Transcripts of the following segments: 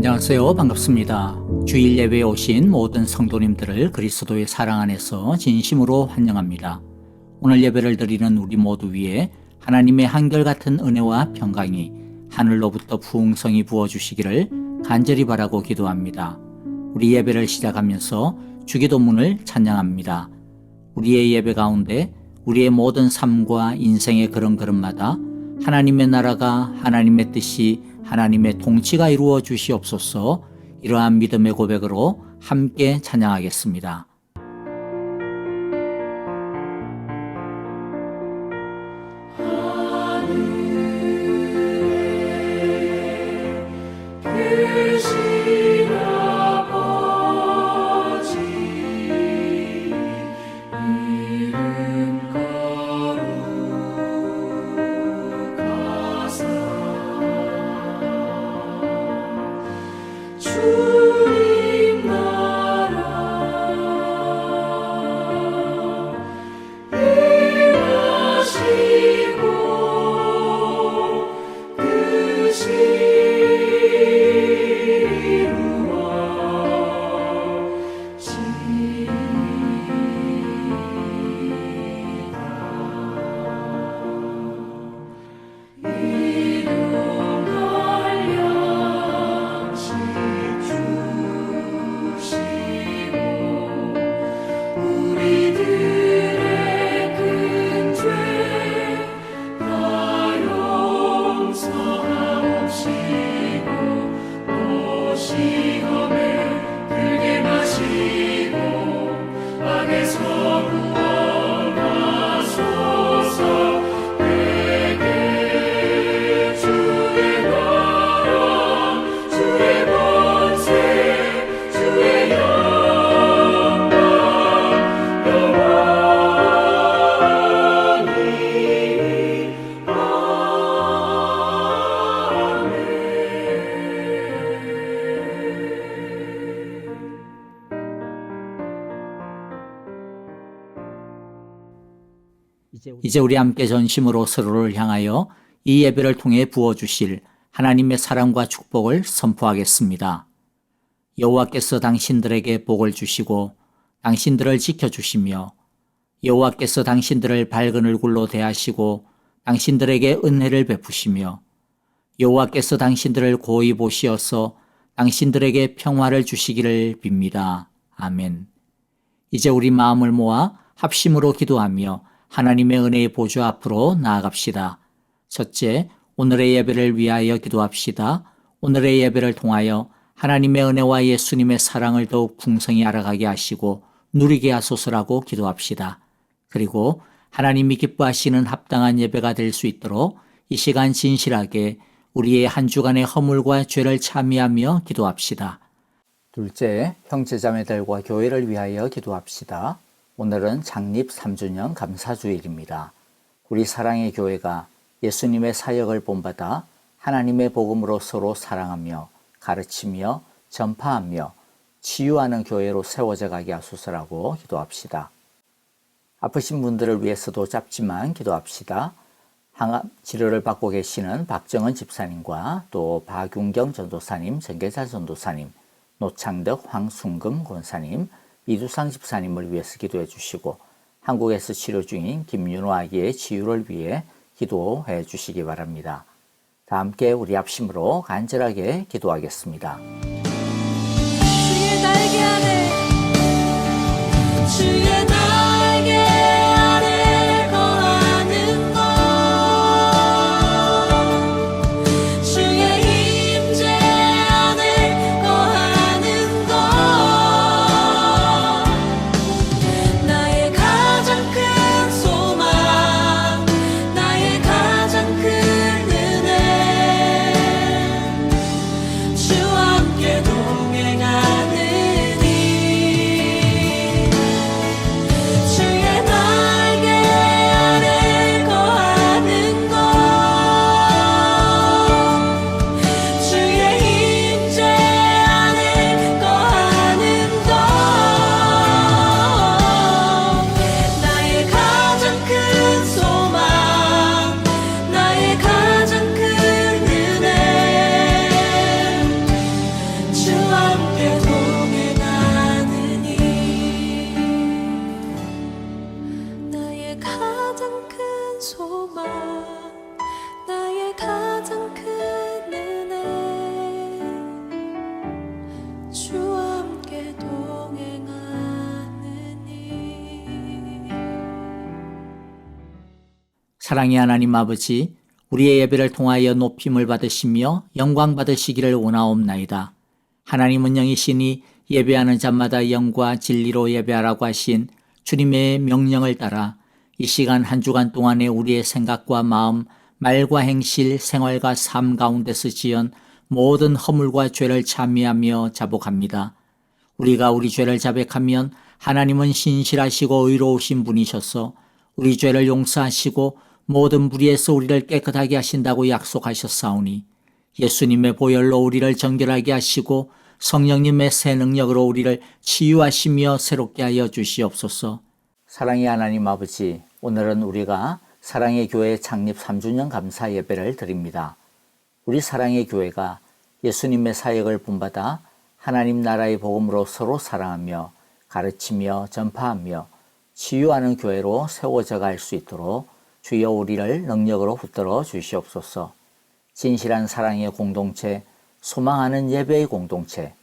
안녕하세요. 반갑습니다. 주일 예배에 오신 모든 성도님들을 그리스도의 사랑 안에서 진심으로 환영합니다. 오늘 예배를 드리는 우리 모두 위에 하나님의 한결같은 은혜와 평강이 하늘로부터 풍성히 부어주시기를 간절히 바라고 기도합니다. 우리 예배를 시작하면서 주기도문을 찬양합니다. 우리의 예배 가운데 우리의 모든 삶과 인생의 걸음걸음마다 하나님의 나라가, 하나님의 뜻이, 하나님의 통치가 이루어 주시옵소서. 이러한 믿음의 고백으로 함께 찬양하겠습니다. 이제 우리 함께 전심으로 서로를 향하여 이 예배를 통해 부어주실 하나님의 사랑과 축복을 선포하겠습니다. 여호와께서 당신들에게 복을 주시고 당신들을 지켜주시며 여호와께서 당신들을 밝은 얼굴로 대하시고 당신들에게 은혜를 베푸시며 여호와께서 당신들을 고이 보시어서 당신들에게 평화를 주시기를 빕니다. 아멘. 이제 우리 마음을 모아 합심으로 기도하며 하나님의 은혜의 보좌 앞으로 나아갑시다. 첫째, 오늘의 예배를 위하여 기도합시다. 오늘의 예배를 통하여 하나님의 은혜와 예수님의 사랑을 더욱 풍성히 알아가게 하시고 누리게 하소서라고 기도합시다. 그리고 하나님이 기뻐하시는 합당한 예배가 될 수 있도록 이 시간 진실하게 우리의 한 주간의 허물과 죄를 참여하며 기도합시다. 둘째, 형제자매들과 교회를 위하여 기도합시다. 오늘은 창립 3주년 감사주일입니다. 우리 사랑의 교회가 예수님의 사역을 본받아 하나님의 복음으로 서로 사랑하며 가르치며 전파하며 치유하는 교회로 세워져 가게 하소서라고 기도합시다. 아프신 분들을 위해서도 짧지만 기도합시다. 항암 치료를 받고 계시는 박정은 집사님과 또 박윤경 전도사님, 정계자 전도사님, 노창덕, 황순금 권사님, 이두상 집사님을 위해서 기도해 주시고 한국에서 치료 중인 김윤호 아기의 치유를 위해 기도해 주시기 바랍니다. 다 함께 우리 합심으로 간절하게 기도하겠습니다. 주의 날개 아래 주의 날개 아래 거하는 것 주의 임재 안에 거하는 것 나의 가장 큰 소망 나의 가장 큰 은혜 주와 함께 사랑의 하나님 아버지, 우리의 예배를 통하여 높임을 받으시며 영광 받으시기를 원하옵나이다. 하나님은 영이시니 예배하는 자마다 영과 진리로 예배하라고 하신 주님의 명령을 따라 이 시간 한 주간 동안에 우리의 생각과 마음, 말과 행실, 생활과 삶 가운데서 지은 모든 허물과 죄를 참회하며 자복합니다. 우리가 우리 죄를 자백하면 하나님은 신실하시고 의로우신 분이셔서 우리 죄를 용서하시고 모든 불의에서 우리를 깨끗하게 하신다고 약속하셨사오니 예수님의 보혈로 우리를 정결하게 하시고 성령님의 새 능력으로 우리를 치유하시며 새롭게 하여 주시옵소서. 사랑의 하나님 아버지, 오늘은 우리가 사랑의 교회 창립 3주년 감사 예배를 드립니다. 우리 사랑의 교회가 예수님의 사역을 본받아 하나님 나라의 복음으로 서로 사랑하며 가르치며 전파하며 치유하는 교회로 세워져 갈 수 있도록 주여 우리를 능력으로 붙들어 주시옵소서. 진실한 사랑의 공동체, 소망하는 예배의 공동체,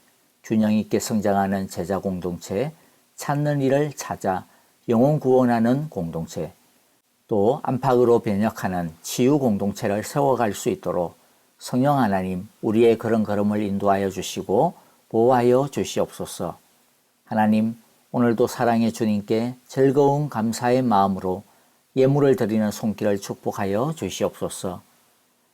균형 있게 성장하는 제자 공동체, 찾는 이를 찾아 영혼 구원하는 공동체, 또 안팎으로 변혁하는 치유 공동체를 세워갈 수 있도록 성령 하나님 우리의 그런 걸음을 인도하여 주시고 보호하여 주시옵소서. 하나님, 오늘도 사랑의 주님께 즐거운 감사의 마음으로 예물을 드리는 손길을 축복하여 주시옵소서.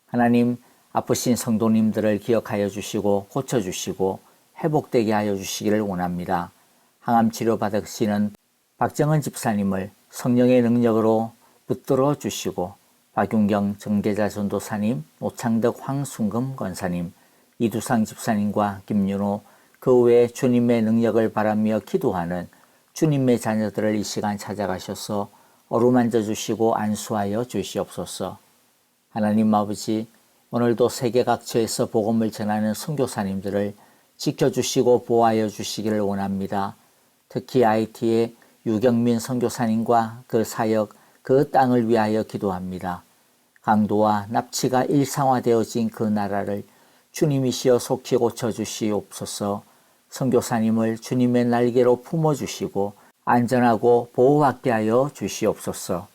하나님, 아프신 성도님들을 기억하여 주시고 고쳐주시고 회복되게 하여 주시기를 원합니다. 항암 치료 받으시는 박정은 집사님을 성령의 능력으로 붙들어 주시고 박윤경 정계자 전도사님, 노창덕 황순금 권사님, 이두상 집사님과 김윤호 그 외에 주님의 능력을 바라며 기도하는 주님의 자녀들을 이 시간 찾아가셔서 어루만져 주시고 안수하여 주시옵소서. 하나님 아버지, 오늘도 세계 각처에서 복음을 전하는 선교사님들을 지켜주시고 보호하여 주시기를 원합니다. 특히 IT의 유경민 선교사님과 그 사역, 그 땅을 위하여 기도합니다. 강도와 납치가 일상화되어진 그 나라를 주님이시여 속히 고쳐주시옵소서. 선교사님을 주님의 날개로 품어주시고 안전하고 보호받게 하여 주시옵소서.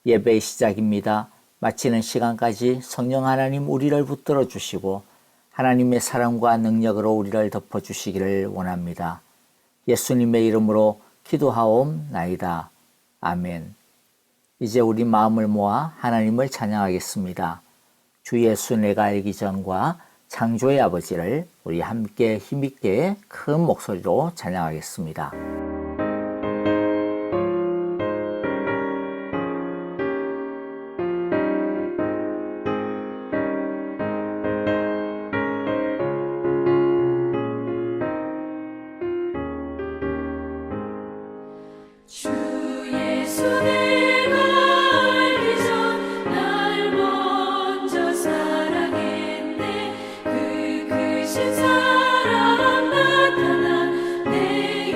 예배의 시작입니다. 마치는 시간까지 성령 하나님 우리를 붙들어 주시고 하나님의 사랑과 능력으로 우리를 덮어주시기를 원합니다. 예수님의 이름으로 기도하옵나이다. 아멘. 이제 우리 마음을 모아 하나님을 찬양하겠습니다. 주 예수 내가 알기 전과 창조의 아버지를 우리 함께 힘있게 큰 목소리로 찬양하겠습니다. 주 예수 내가 알기 전 날 먼저 사랑했네. 그 크신 사랑 나타나 내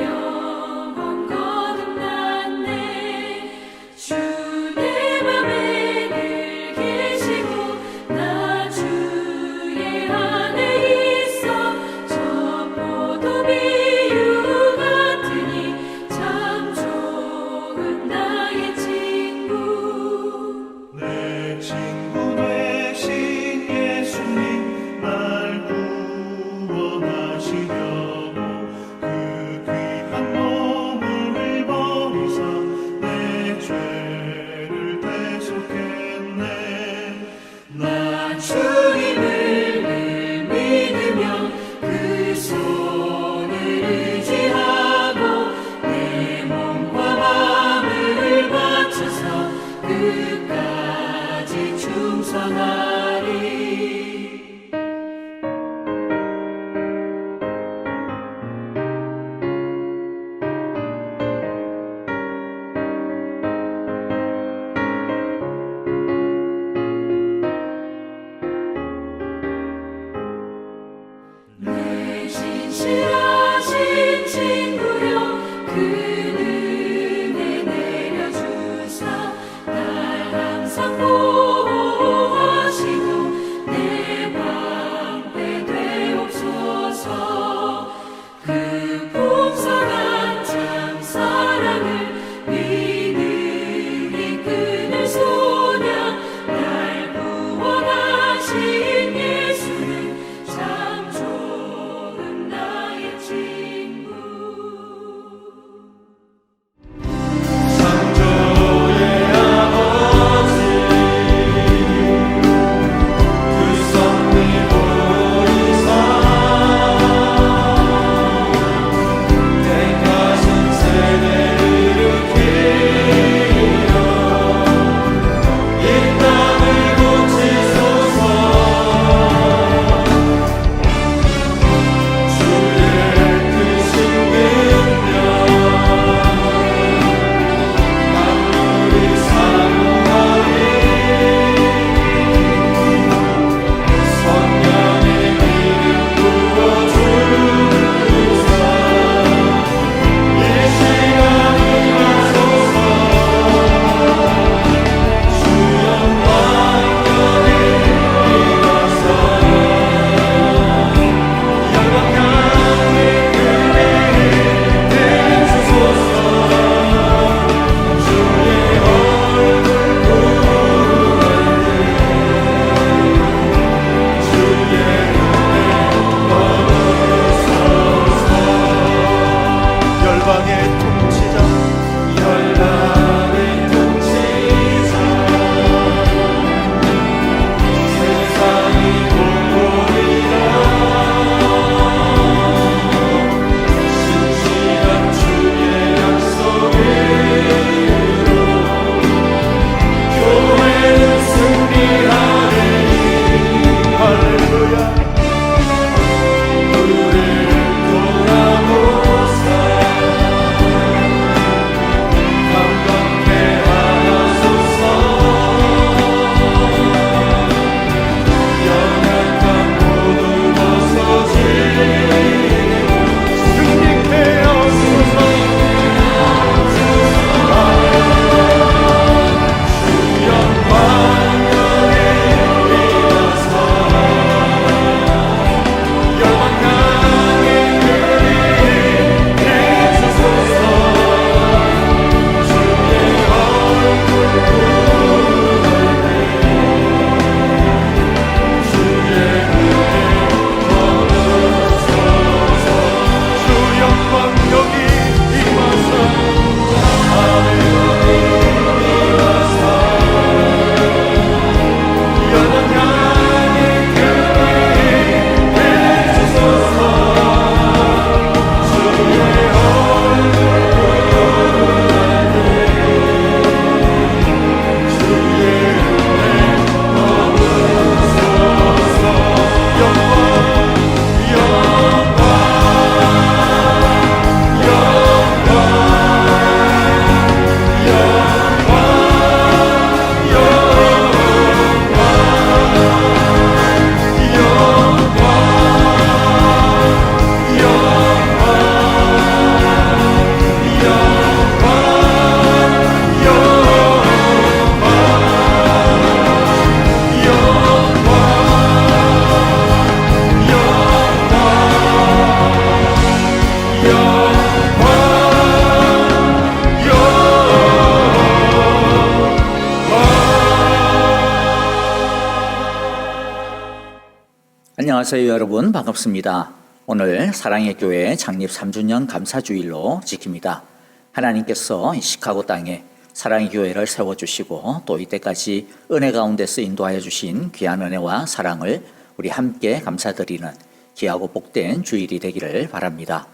안녕하세요 여러분, 반갑습니다. 오늘 사랑의 교회 창립 3주년 감사주일로 지킵니다. 하나님께서 이 시카고 땅에 사랑의 교회를 세워주시고 또 이때까지 은혜 가운데서 인도하여 주신 귀한 은혜와 사랑을 우리 함께 감사드리는 귀하고 복된 주일이 되기를 바랍니다.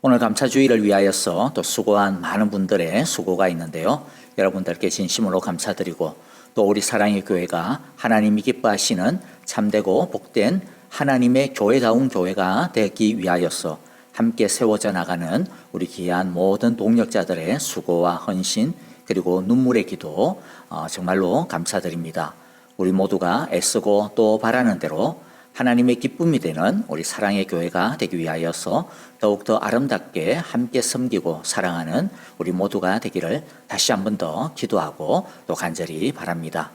오늘 감사주일을 위하여서 또 수고한 많은 분들의 수고가 있는데요. 여러분들께 진심으로 감사드리고 또 우리 사랑의 교회가 하나님이 기뻐하시는 참되고 복된 하나님의 교회다운 교회가 되기 위하여서 함께 세워져 나가는 우리 귀한 모든 동력자들의 수고와 헌신 그리고 눈물의 기도 정말로 감사드립니다. 우리 모두가 애쓰고 또 바라는 대로 하나님의 기쁨이 되는 우리 사랑의 교회가 되기 위하여서 더욱더 아름답게 함께 섬기고 사랑하는 우리 모두가 되기를 다시 한 번 더 기도하고 또 간절히 바랍니다.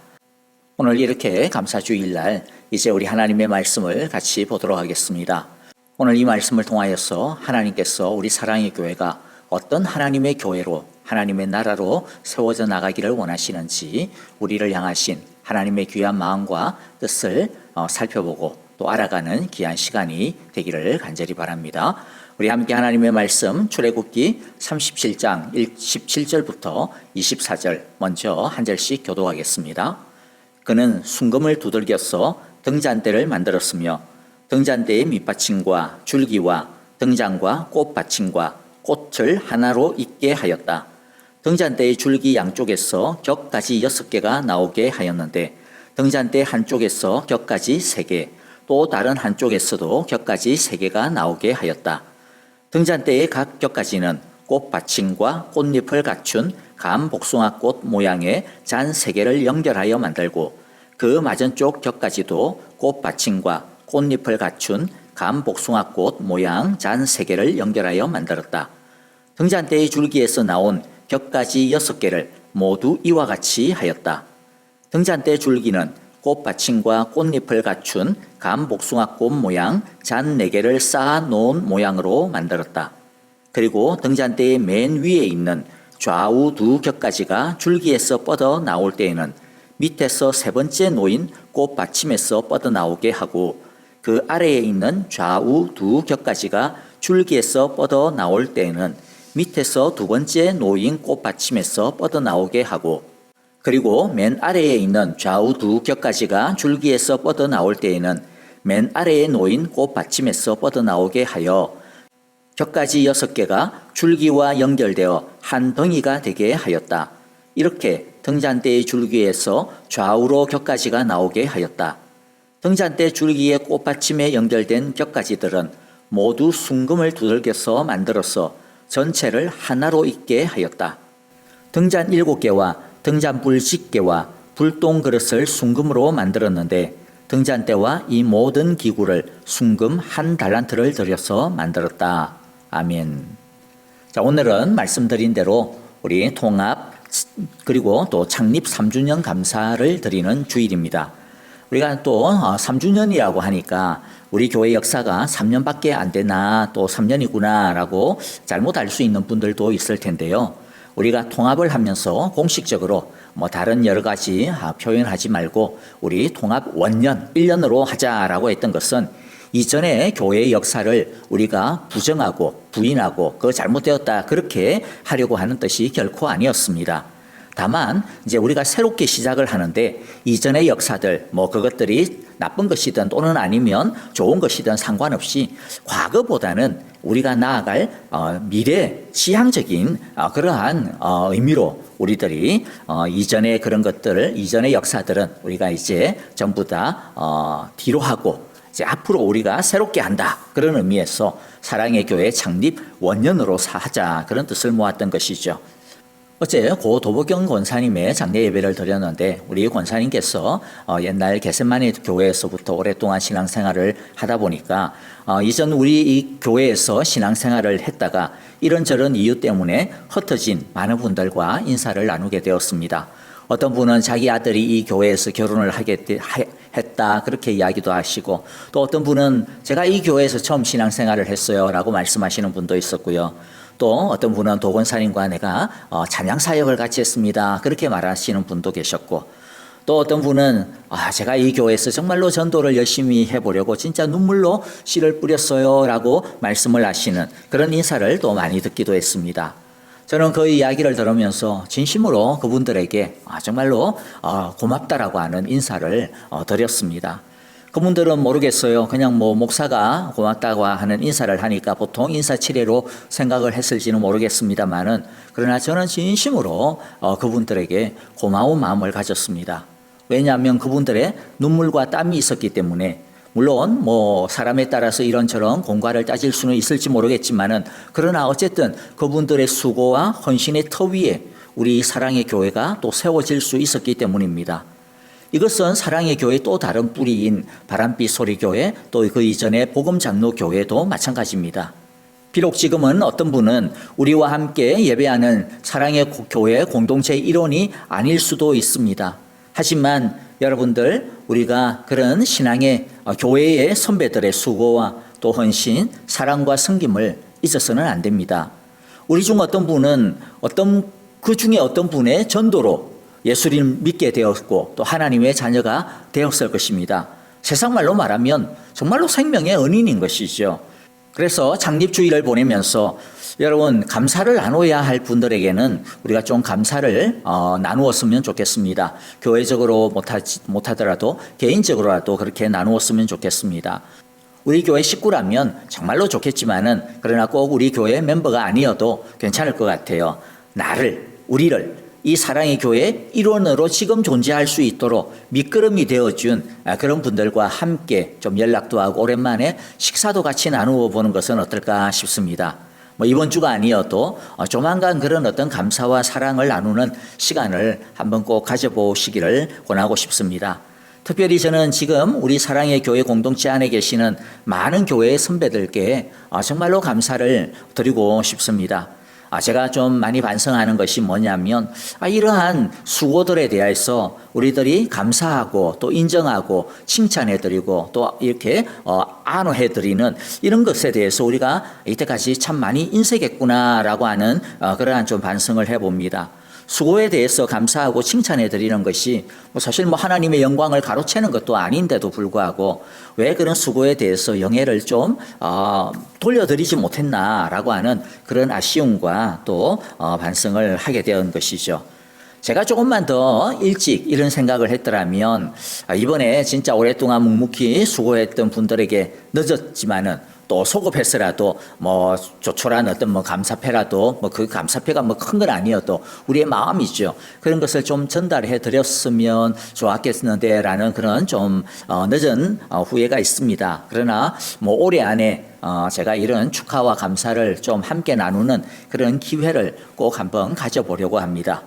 오늘 이렇게 감사주일날 이제 우리 하나님의 말씀을 같이 보도록 하겠습니다. 오늘 이 말씀을 통하여서 하나님께서 우리 사랑의 교회가 어떤 하나님의 교회로 하나님의 나라로 세워져 나가기를 원하시는지 우리를 향하신 하나님의 귀한 마음과 뜻을 살펴보고 또 알아가는 귀한 시간이 되기를 간절히 바랍니다. 우리 함께 하나님의 말씀 출애굽기 37장 17절부터 24절 먼저 한 절씩 교독하겠습니다. 그는 순금을 두들겨서 등잔대를 만들었으며 등잔대의 밑받침과 줄기와 등잔과 꽃받침과 꽃을 하나로 잇게 하였다. 등잔대의 줄기 양쪽에서 격까지 6개가 나오게 하였는데 등잔대 한쪽에서 격까지 3개, 또 다른 한쪽에서도 격까지 3개가 나오게 하였다. 등잔대의 각 격까지는 꽃받침과 꽃잎을 갖춘 감복숭아꽃 모양의 잔 3개를 연결하여 만들고 그 맞은쪽 격까지도 꽃받침과 꽃잎을 갖춘 감복숭아꽃 모양 잔 3개를 연결하여 만들었다. 등잔대의 줄기에서 나온 격까지 6개를 모두 이와 같이 하였다. 등잔대 줄기는 꽃받침과 꽃잎을 갖춘 감복숭아꽃 모양 잔 4개를 쌓아 놓은 모양으로 만들었다. 그리고 등잔대의 맨 위에 있는 좌우 두 격까지가 줄기에서 뻗어 나올 때에는 밑에서 3번째 놓인 꽃받침에서 뻗어 나오게 하고 그 아래에 있는 좌우 두 격까지가 줄기에서 뻗어 나올 때에는 밑에서 2번째 놓인 꽃받침에서 뻗어 나오게 하고 그리고 맨 아래에 있는 좌우 두 격까지가 줄기에서 뻗어 나올 때에는 맨 아래에 놓인 꽃받침에서 뻗어 나오게 하여 격까지 6개가 줄기와 연결되어 한 덩이가 되게 하였다. 이렇게 등잔대의 줄기에서 좌우로 격까지가 나오게 하였다. 등잔대 줄기의 꽃받침에 연결된 격가지들은 모두 순금을 두들겨서 만들어서 전체를 하나로 있게 하였다. 등잔 7개와 등잔불 10개와 불똥 그릇을 순금으로 만들었는데 등잔대와 이 모든 기구를 순금 1달란트를 들여서 만들었다. 아멘. 자, 오늘은 말씀드린 대로 우리 통합 그리고 또 창립 3주년 감사를 드리는 주일입니다. 우리가 또 3주년이라고 하니까 우리 교회 역사가 3년밖에 안 되나 또 3년이구나 라고 잘못 알 수 있는 분들도 있을 텐데요. 우리가 통합을 하면서 공식적으로 다른 여러 가지 표현하지 말고 우리 통합 원년, 1년으로 하자라고 했던 것은 이전의 교회의 역사를 우리가 부정하고 부인하고 그거 잘못되었다 그렇게 하려고 하는 뜻이 결코 아니었습니다. 다만 이제 우리가 새롭게 시작을 하는데 이전의 역사들 그것들이 나쁜 것이든 또는 아니면 좋은 것이든 상관없이 과거보다는 우리가 나아갈 미래 지향적인 그러한 의미로 우리들이 이전의 그런 것들을 이전의 역사들은 우리가 이제 전부 다 뒤로 하고 이제 앞으로 우리가 새롭게 한다 그런 의미에서 사랑의 교회 창립 원년으로 하자 그런 뜻을 모았던 것이죠. 어제 고 도보경 권사님의 장례 예배를 드렸는데 우리 권사님께서 옛날 겟세마네 교회에서부터 오랫동안 신앙생활을 하다 보니까 이전 우리 이 교회에서 신앙생활을 했다가 이런저런 이유 때문에 흩어진 많은 분들과 인사를 나누게 되었습니다. 어떤 분은 자기 아들이 이 교회에서 결혼을 했다 그렇게 이야기도 하시고 또 어떤 분은 제가 이 교회에서 처음 신앙생활을 했어요 라고 말씀하시는 분도 있었고요. 또 어떤 분은 도권사님과 내가 찬양 사역을 같이 했습니다 그렇게 말하시는 분도 계셨고 또 어떤 분은 제가 이 교회에서 정말로 전도를 열심히 해보려고 진짜 눈물로 씨를 뿌렸어요 라고 말씀을 하시는 그런 인사를 또 많이 듣기도 했습니다. 저는 그 이야기를 들으면서 진심으로 그분들에게 정말로 고맙다라고 하는 인사를 드렸습니다. 그분들은 모르겠어요. 그냥 목사가 고맙다고 하는 인사를 하니까 보통 인사치레로 생각을 했을지는 모르겠습니다만은 그러나 저는 진심으로 그분들에게 고마운 마음을 가졌습니다. 왜냐하면 그분들의 눈물과 땀이 있었기 때문에 물론 사람에 따라서 이런저런 공과를 따질 수는 있을지 모르겠지만은 그러나 어쨌든 그분들의 수고와 헌신의 터 위에 우리 사랑의 교회가 또 세워질 수 있었기 때문입니다. 이것은 사랑의 교회 또 다른 뿌리인 바람빛 소리교회 또 그 이전의 복음장로교회도 마찬가지입니다. 비록 지금은 어떤 분은 우리와 함께 예배하는 사랑의 교회 공동체의 일원이 아닐 수도 있습니다. 하지만 여러분들 우리가 그런 신앙의 교회의 선배들의 수고와 또 헌신, 사랑과 섬김을 잊어서는 안 됩니다. 우리 중 어떤 분은 그 중에 어떤 분의 전도로 예수를 믿게 되었고 또 하나님의 자녀가 되었을 것입니다. 세상 말로 말하면 정말로 생명의 은인인 것이죠. 그래서 창립주일을 보내면서 여러분 감사를 나눠야 할 분들에게는 우리가 좀 감사를 나누었으면 좋겠습니다. 교회적으로 못하더라도 개인적으로라도 그렇게 나누었으면 좋겠습니다. 우리 교회 식구라면 정말로 좋겠지만은 그러나 꼭 우리 교회 멤버가 아니어도 괜찮을 것 같아요. 우리를 이 사랑의 교회 일원으로 지금 존재할 수 있도록 밑거름이 되어준 그런 분들과 함께 좀 연락도 하고 오랜만에 식사도 같이 나누어 보는 것은 어떨까 싶습니다. 이번 주가 아니어도 조만간 그런 어떤 감사와 사랑을 나누는 시간을 한번 꼭 가져보시기를 권하고 싶습니다. 특별히 저는 지금 우리 사랑의 교회 공동체 안에 계시는 많은 교회의 선배들께 정말로 감사를 드리고 싶습니다. 제가 좀 많이 반성하는 것이 뭐냐면 이러한 수고들에 대해서 우리들이 감사하고 또 인정하고 칭찬해드리고 또 이렇게 안호해드리는 이런 것에 대해서 우리가 이때까지 참 많이 인색했구나라고 하는 그러한 좀 반성을 해봅니다. 수고에 대해서 감사하고 칭찬해 드리는 것이 사실 하나님의 영광을 가로채는 것도 아닌데도 불구하고 왜 그런 수고에 대해서 영예를 좀 돌려드리지 못했나라고 하는 그런 아쉬움과 또 반성을 하게 된 것이죠. 제가 조금만 더 일찍 이런 생각을 했더라면 이번에 진짜 오랫동안 묵묵히 수고했던 분들에게 늦었지만은 또 소급해서라도 뭐 조촐한 어떤 뭐 감사패라도 뭐 그 감사패가 뭐 큰 건 아니어도 우리의 마음이죠. 그런 것을 좀 전달해 드렸으면 좋았겠는데라는 그런 좀 늦은 후회가 있습니다. 그러나 뭐 올해 안에 제가 이런 축하와 감사를 좀 함께 나누는 그런 기회를 꼭 한번 가져보려고 합니다.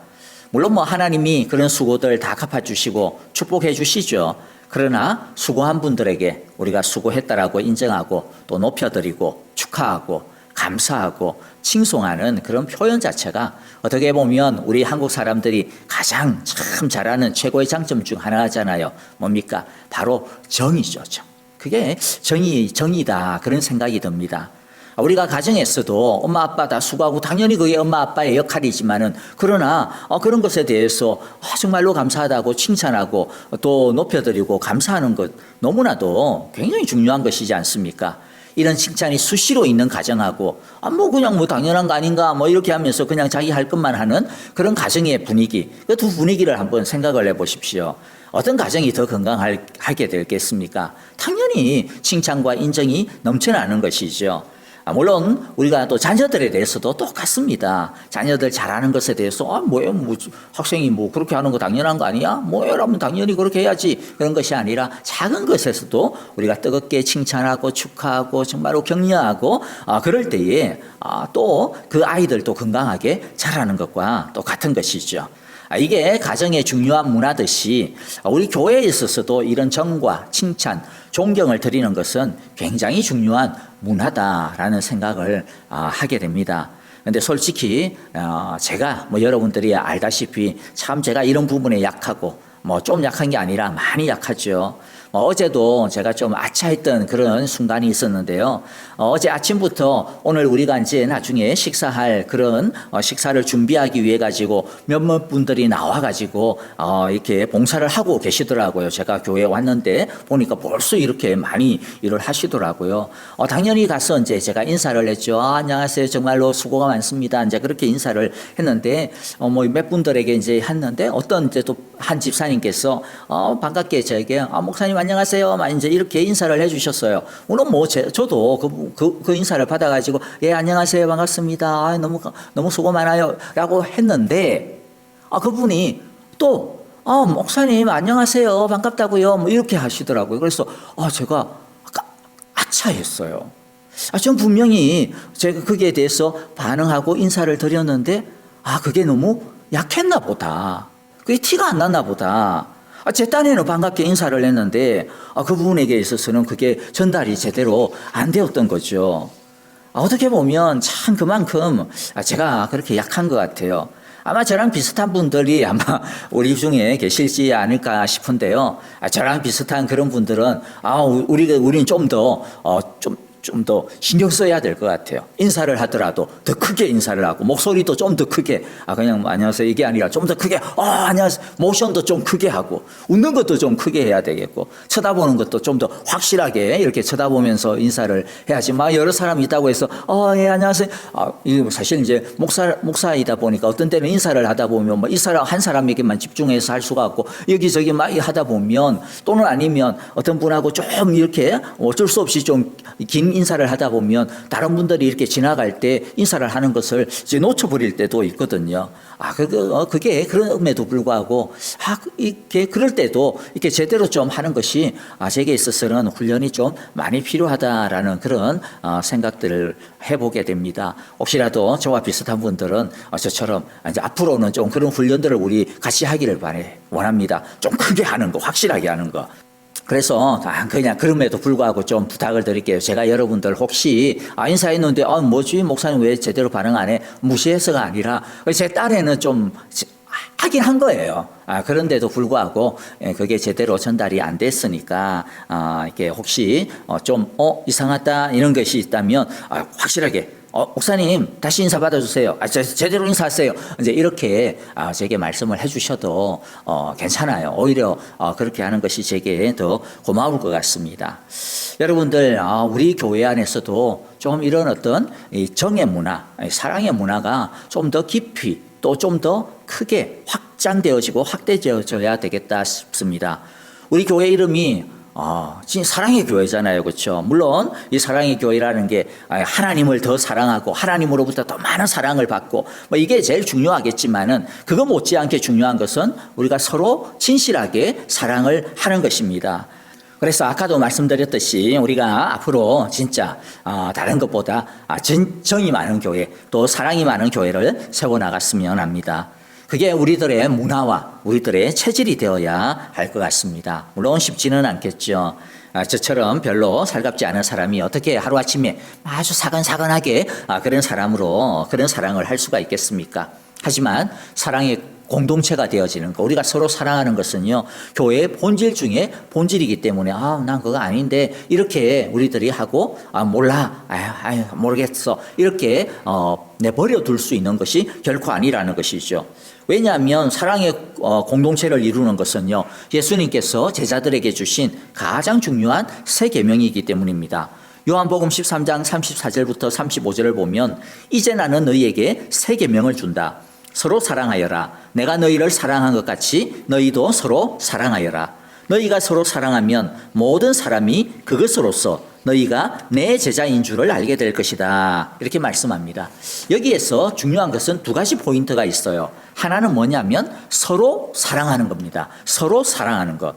물론 뭐 하나님이 그런 수고들 다 갚아주시고 축복해 주시죠. 그러나 수고한 분들에게 우리가 수고했다라고 인정하고 또 높여드리고 축하하고 감사하고 칭송하는 그런 표현 자체가 어떻게 보면 우리 한국 사람들이 가장 참 잘하는 최고의 장점 중 하나잖아요. 뭡니까? 바로 정이죠. 정. 그게 정이다 그런 생각이 듭니다. 우리가 가정에서도 엄마 아빠 다 수고하고 당연히 그게 엄마 아빠의 역할이지만은 그러나 그런 것에 대해서 정말로 감사하다고 칭찬하고 또 높여드리고 감사하는 것 너무나도 굉장히 중요한 것이지 않습니까? 이런 칭찬이 수시로 있는 가정하고 뭐 그냥 뭐 당연한 거 아닌가 뭐 이렇게 하면서 그냥 자기 할 것만 하는 그런 가정의 분위기, 그 두 분위기를 한번 생각을 해보십시오. 어떤 가정이 더 건강하게 되겠습니까? 당연히 칭찬과 인정이 넘쳐나는 것이죠. 물론 우리가 또 자녀들에 대해서도 똑같습니다. 자녀들 잘하는 것에 대해서 뭐예요? 뭐 학생이 뭐 그렇게 하는 거 당연한 거 아니야? 뭐라면 당연히 그렇게 해야지. 그런 것이 아니라 작은 것에서도 우리가 뜨겁게 칭찬하고 축하하고 정말로 격려하고 그럴 때에 또 그 아이들도 건강하게 자라는 것과 똑같은 것이죠. 이게 가정의 중요한 문화듯이 우리 교회에 있어서도 이런 정과 칭찬, 존경을 드리는 것은 굉장히 중요한 문화다라는 생각을 하게 됩니다. 근데 솔직히 제가 뭐 여러분들이 알다시피 참 제가 이런 부분에 약하고 뭐 좀 약한 게 아니라 많이 약하죠. 어제도 제가 좀 아차했던 그런 순간이 있었는데요. 어제 아침부터 오늘 우리가 이제 나중에 식사할 그런 식사를 준비하기 위해 가지고 몇몇 분들이 나와 가지고 이렇게 봉사를 하고 계시더라고요. 제가 교회에 왔는데 보니까 벌써 이렇게 많이 일을 하시더라고요. 당연히 가서 이제 제가 인사를 했죠. 안녕하세요. 정말로 수고가 많습니다. 이제 그렇게 인사를 했는데 뭐 몇 분들에게 이제 했는데 어떤 이제 또 한 집사님께서 반갑게 저에게 목사님 안녕하세요. 이제 이렇게 인사를 해주셨어요. 물론 뭐 저도 그 인사를 받아가지고 예 안녕하세요 반갑습니다. 너무 수고 많아요라고 했는데 그분이 또 목사님 안녕하세요 반갑다고요. 뭐 이렇게 하시더라고요. 그래서 제가 아차했어요. 전 분명히 제가 거기에 대해서 반응하고 인사를 드렸는데 그게 너무 약했나 보다. 그게 티가 안 났나 보다. 제 딴에는 반갑게 인사를 했는데 그 부분에게 있어서는 그게 전달이 제대로 안 되었던 거죠. 어떻게 보면 참 그만큼 제가 그렇게 약한 것 같아요. 아마 저랑 비슷한 분들이 아마 우리 중에 계실지 않을까 싶은데요. 저랑 비슷한 그런 분들은 우리는 좀 더 신경 써야 될 것 같아요. 인사를 하더라도 더 크게 인사를 하고 목소리도 좀 더 크게 그냥 안녕하세요 이게 아니라 좀 더 크게 안녕하세요 모션도 좀 크게 하고 웃는 것도 좀 크게 해야 되겠고 쳐다보는 것도 좀 더 확실하게 이렇게 쳐다보면서 인사를 해야지. 여러 사람이 있다고 해서 예 안녕하세요 이거 사실 이제 목사이다 보니까 어떤 때는 인사를 하다 보면 이 사람 한 사람에게만 집중해서 할 수가 없고 여기저기 막 하다 보면 또는 아니면 어떤 분하고 좀 이렇게 어쩔 수 없이 좀 긴 인사를 하다 보면 다른 분들이 이렇게 지나갈 때 인사를 하는 것을 이제 놓쳐버릴 때도 있거든요. 그게 그럼에도 불구하고 이렇게 그럴 때도 이렇게 제대로 좀 하는 것이 제게 있어서는 훈련이 좀 많이 필요하다라는 그런 생각들을 해보게 됩니다. 혹시라도 저와 비슷한 분들은 저처럼 이제 앞으로는 좀 그런 훈련들을 우리 같이 하기를 원합니다. 좀 크게 하는 거, 확실하게 하는 거. 그래서 그냥 그럼에도 불구하고 좀 부탁을 드릴게요. 제가 여러분들 혹시 인사했는데 뭐지 목사님 왜 제대로 반응 안 해? 무시해서가 아니라 제 딸에는 좀 하긴 한 거예요. 그런데도 불구하고 그게 제대로 전달이 안 됐으니까 이게 혹시 좀 이상하다 이런 것이 있다면 확실하게 목사님 다시 인사 받아주세요. 제대로 인사하세요. 이제 이렇게 제게 말씀을 해주셔도 괜찮아요. 오히려 그렇게 하는 것이 제게 더 고마울 것 같습니다. 여러분들 우리 교회 안에서도 좀 이런 어떤 정의 문화, 사랑의 문화가 좀 더 깊이 또 좀 더 크게 확장되어지고 확대되어져야 되겠다 싶습니다. 우리 교회 이름이 진짜 사랑의 교회잖아요. 그렇죠? 물론 이 사랑의 교회라는 게 하나님을 더 사랑하고 하나님으로부터 더 많은 사랑을 받고 뭐 이게 제일 중요하겠지만은 그거 못지않게 중요한 것은 우리가 서로 진실하게 사랑을 하는 것입니다. 그래서 아까도 말씀드렸듯이 우리가 앞으로 진짜 다른 것보다 정이 많은 교회 또 사랑이 많은 교회를 세워나갔으면 합니다. 그게 우리들의 문화와 우리들의 체질이 되어야 할 것 같습니다. 물론 쉽지는 않겠죠. 저처럼 별로 살갑지 않은 사람이 어떻게 하루아침에 아주 사근사근하게 그런 사람으로 그런 사랑을 할 수가 있겠습니까? 하지만 사랑의 공동체가 되어지는 거, 우리가 서로 사랑하는 것은요, 교회의 본질 중에 본질이기 때문에, 난 그거 아닌데, 이렇게 우리들이 하고, 몰라, 모르겠어. 이렇게, 내버려 둘 수 있는 것이 결코 아니라는 것이죠. 왜냐하면 사랑의 공동체를 이루는 것은요, 예수님께서 제자들에게 주신 가장 중요한 세 계명이기 때문입니다. 요한복음 13장 34절부터 35절을 보면, 이제 나는 너희에게 세 계명을 준다. 서로 사랑하여라. 내가 너희를 사랑한 것 같이 너희도 서로 사랑하여라. 너희가 서로 사랑하면 모든 사람이 그것으로서 너희가 내 제자인 줄을 알게 될 것이다. 이렇게 말씀합니다. 여기에서 중요한 것은 두 가지 포인트가 있어요. 하나는 뭐냐면 서로 사랑하는 겁니다. 서로 사랑하는 것.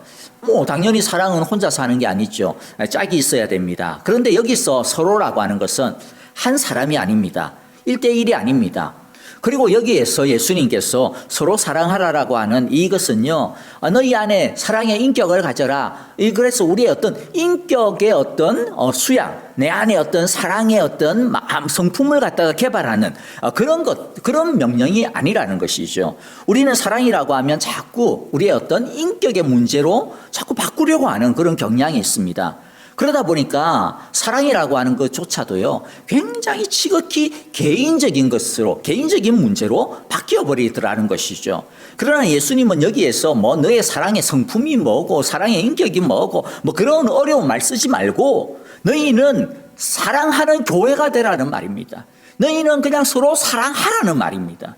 당연히 사랑은 혼자서 하는 게 아니죠. 짝이 있어야 됩니다. 그런데 여기서 서로라고 하는 것은 한 사람이 아닙니다. 1대1이 아닙니다. 그리고 여기에서 예수님께서 서로 사랑하라라고 하는 이것은요, 너희 안에 사랑의 인격을 가져라. 그래서 우리의 어떤 인격의 어떤 수양, 내 안에 어떤 사랑의 어떤 성품을 갖다가 개발하는 그런 명령이 아니라는 것이죠. 우리는 사랑이라고 하면 자꾸 우리의 어떤 인격의 문제로 자꾸 바꾸려고 하는 그런 경향이 있습니다. 그러다 보니까 사랑이라고 하는 것조차도요, 굉장히 지극히 개인적인 것으로, 개인적인 문제로 바뀌어버리더라는 것이죠. 그러나 예수님은 여기에서 너의 사랑의 성품이 뭐고, 사랑의 인격이 뭐고, 그런 어려운 말 쓰지 말고, 너희는 사랑하는 교회가 되라는 말입니다. 너희는 그냥 서로 사랑하라는 말입니다.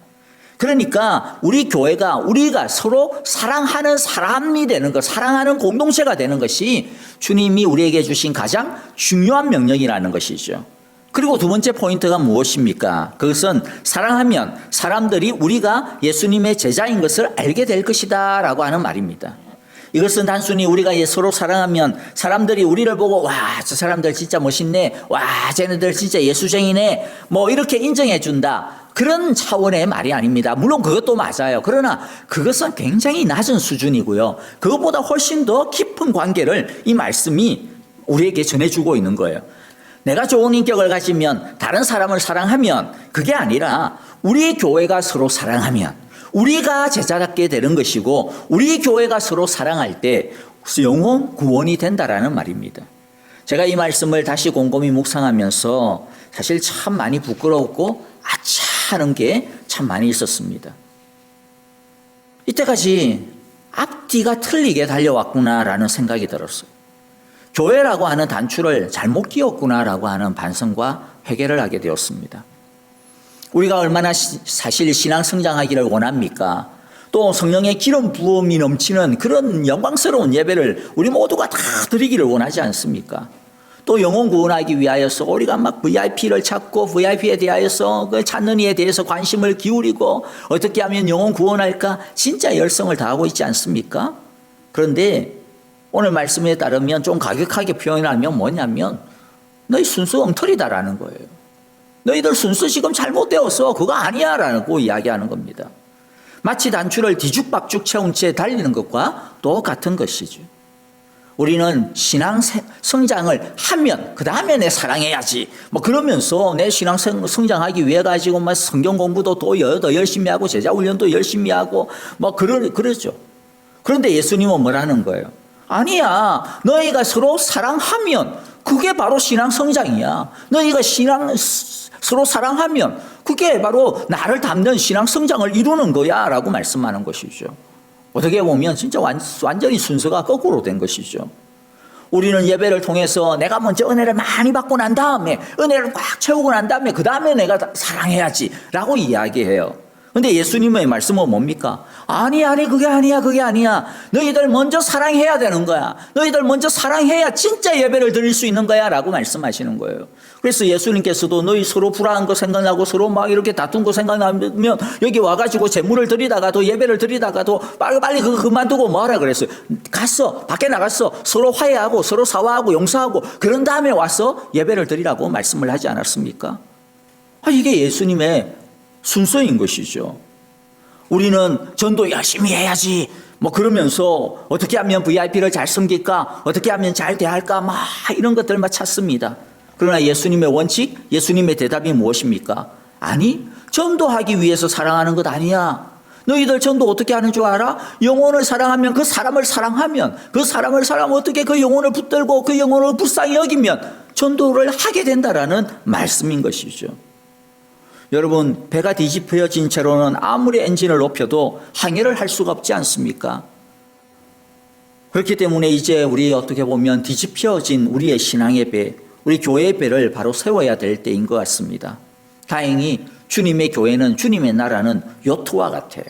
그러니까 우리 교회가 우리가 서로 사랑하는 사람이 되는 것, 사랑하는 공동체가 되는 것이 주님이 우리에게 주신 가장 중요한 명령이라는 것이죠. 그리고 두 번째 포인트가 무엇입니까? 그것은 사랑하면 사람들이 우리가 예수님의 제자인 것을 알게 될 것이다 라고 하는 말입니다. 이것은 단순히 우리가 서로 사랑하면 사람들이 우리를 보고 저 사람들 진짜 멋있네, 쟤네들 진짜 예수쟁이네, 이렇게 인정해 준다. 그런 차원의 말이 아닙니다. 물론 그것도 맞아요. 그러나 그것은 굉장히 낮은 수준이고요. 그것보다 훨씬 더 깊은 관계를 이 말씀이 우리에게 전해주고 있는 거예요. 내가 좋은 인격을 가지면 다른 사람을 사랑하면 그게 아니라 우리 교회가 서로 사랑하면 우리가 제자답게 되는 것이고 우리 교회가 서로 사랑할 때 영혼 구원이 된다라는 말입니다. 제가 이 말씀을 다시 곰곰이 묵상하면서 사실 참 많이 부끄럽고 하는 게 참 많이 있었습니다. 이때까지 앞뒤가 틀리게 달려왔구나라는 생각이 들었어요. 교회라고 하는 단추를 잘못 끼웠구나라고 하는 반성과 회개를 하게 되었습니다. 우리가 얼마나 사실 신앙 성장하기를 원합니까? 또 성령의 기름 부음이 넘치는 그런 영광스러운 예배를 우리 모두가 다 드리기를 원하지 않습니까? 또 영혼 구원하기 위하여서 우리가 막 VIP를 찾고 VIP에 대하여서 그 찾는 이에 대해서 관심을 기울이고 어떻게 하면 영혼 구원할까 진짜 열성을 다하고 있지 않습니까? 그런데 오늘 말씀에 따르면 좀 가격하게 표현하면 뭐냐면 너희 순수 엉터리다라는 거예요. 너희들 순수 지금 잘못되었어. 그거 아니야 라고 이야기하는 겁니다. 마치 단추를 뒤죽박죽 채운 채 달리는 것과 똑같은 것이죠. 우리는 신앙 성장을 하면 그 다음에 내 사랑해야지 그러면서 내 신앙 성장하기 위해 가지고 성경 공부도 더 열심히 하고 제자 훈련도 열심히 하고 그러죠. 그런데 예수님은 뭐라는 거예요? 아니야. 너희가 서로 사랑하면 그게 바로 신앙 성장이야. 너희가 서로 사랑하면 그게 바로 나를 닮는 신앙 성장을 이루는 거야 라고 말씀하는 것이죠. 어떻게 보면 진짜 완전히 순서가 거꾸로 된 것이죠. 우리는 예배를 통해서 내가 먼저 은혜를 많이 받고 난 다음에 은혜를 꽉 채우고 난 다음에 그 다음에 내가 사랑해야지 라고 이야기해요. 근데 예수님의 말씀은 뭡니까? 아니, 그게 아니야. 너희들 먼저 사랑해야 되는 거야. 너희들 먼저 사랑해야 진짜 예배를 드릴 수 있는 거야. 라고 말씀하시는 거예요. 그래서 예수님께서도 너희 서로 불화한 거 생각나고 서로 막 이렇게 다툰 거 생각나면 여기 와가지고 제물을 드리다가도 예배를 드리다가도 빨리 그거 그만두고 뭐 하라 그랬어요. 밖에 나갔어. 서로 화해하고 서로 사과하고 용서하고 그런 다음에 와서 예배를 드리라고 말씀을 하지 않았습니까? 이게 예수님의 순서인 것이죠. 우리는 전도 열심히 해야지 뭐 그러면서 어떻게 하면 VIP를 잘 섬길까, 어떻게 하면 잘 대할까 막 이런 것들만 찾습니다. 그러나 예수님의 원칙, 예수님의 대답이 무엇입니까? 아니, 전도하기 위해서 사랑하는 것 아니야. 너희들 전도 어떻게 하는 줄 알아? 영혼을 사랑하면 그 사람을 사랑하면 그 사람을 사랑하면 어떻게 그 영혼을 붙들고 그 영혼을 불쌍히 여기면 전도를 하게 된다라는 말씀인 것이죠. 여러분, 배가 뒤집혀진 채로는 아무리 엔진을 높여도 항해를 할 수가 없지 않습니까? 그렇기 때문에 이제 우리 어떻게 보면 뒤집혀진 우리의 신앙의 배, 우리 교회의 배를 바로 세워야 될 때인 것 같습니다. 다행히 주님의 교회는, 주님의 나라는 요트와 같아요.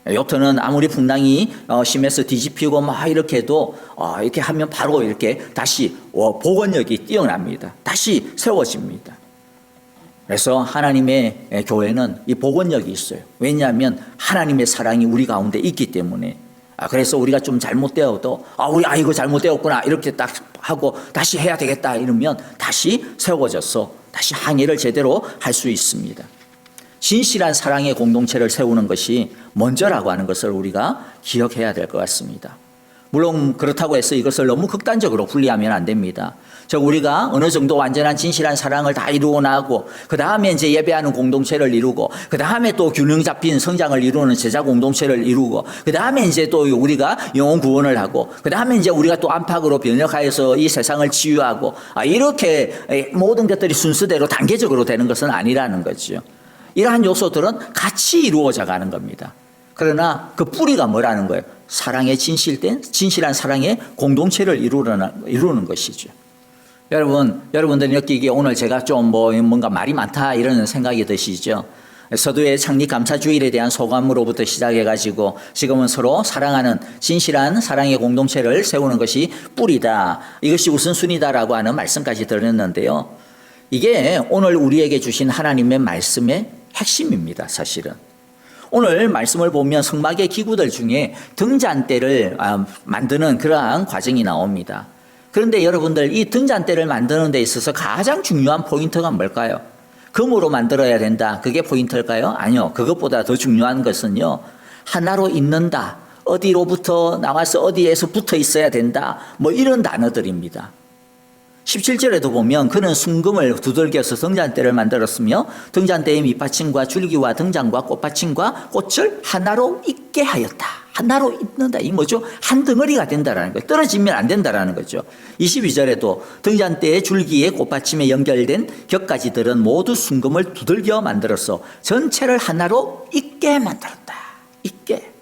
요트는 아무리 풍랑이 심해서 뒤집히고 막 이렇게 해도 이렇게 하면 바로 이렇게 다시 복원력이 뛰어납니다. 다시 세워집니다. 그래서 하나님의 교회는 이 복원력이 있어요. 왜냐하면 하나님의 사랑이 우리 가운데 있기 때문에. 그래서 우리가 좀 잘못되어도 이거 잘못되었구나 이렇게 딱 하고 다시 해야 되겠다 이러면 다시 세워져서 다시 항해를 제대로 할 수 있습니다. 진실한 사랑의 공동체를 세우는 것이 먼저라고 하는 것을 우리가 기억해야 될 것 같습니다. 물론 그렇다고 해서 이것을 너무 극단적으로 분리하면 안 됩니다. 우리가 어느 정도 완전한 진실한 사랑을 다 이루고 나고 그 다음에 이제 예배하는 공동체를 이루고 그 다음에 또 균형 잡힌 성장을 이루는 제자 공동체를 이루고 그 다음에 이제 또 우리가 영혼 구원을 하고 그 다음에 이제 우리가 또 안팎으로 변혁하여서 이 세상을 치유하고 이렇게 모든 것들이 순서대로 단계적으로 되는 것은 아니라는 거죠. 이러한 요소들은 같이 이루어져 가는 겁니다. 그러나 그 뿌리가 뭐라는 거예요? 사랑의 진실한 사랑의 공동체를 이루는 것이죠. 여러분들이 느끼기에 오늘 제가 좀 뭔가 말이 많다 이런 생각이 드시죠? 서두의 창립 감사주일에 대한 소감으로부터 시작해가지고 지금은 서로 사랑하는 진실한 사랑의 공동체를 세우는 것이 뿌리다. 이것이 우선순위다라고 하는 말씀까지 드렸는데요. 이게 오늘 우리에게 주신 하나님의 말씀의 핵심입니다, 사실은. 오늘 말씀을 보면 성막의 기구들 중에 등잔대를 만드는 그러한 과정이 나옵니다. 그런데 여러분들 이 등잔대를 만드는 데 있어서 가장 중요한 포인트가 뭘까요? 금으로 만들어야 된다. 그게 포인트일까요? 아니요. 그것보다 더 중요한 것은요. 하나로 있는다. 어디로부터 나와서 어디에서 붙어 있어야 된다. 이런 단어들입니다. 17절에도 보면 그는 순금을 두들겨서 등잔대를 만들었으며 등잔대의 밑받침과 줄기와 등잔과 꽃받침과 꽃을 하나로 있게 하였다. 하나로 있는다. 이 뭐죠? 한 덩어리가 된다라는 거예요. 떨어지면 안 된다라는 거죠. 22절에도 등잔대의 줄기에 꽃받침에 연결된 격가지들은 모두 순금을 두들겨 만들어서 전체를 하나로 있게 만들었다. 있게.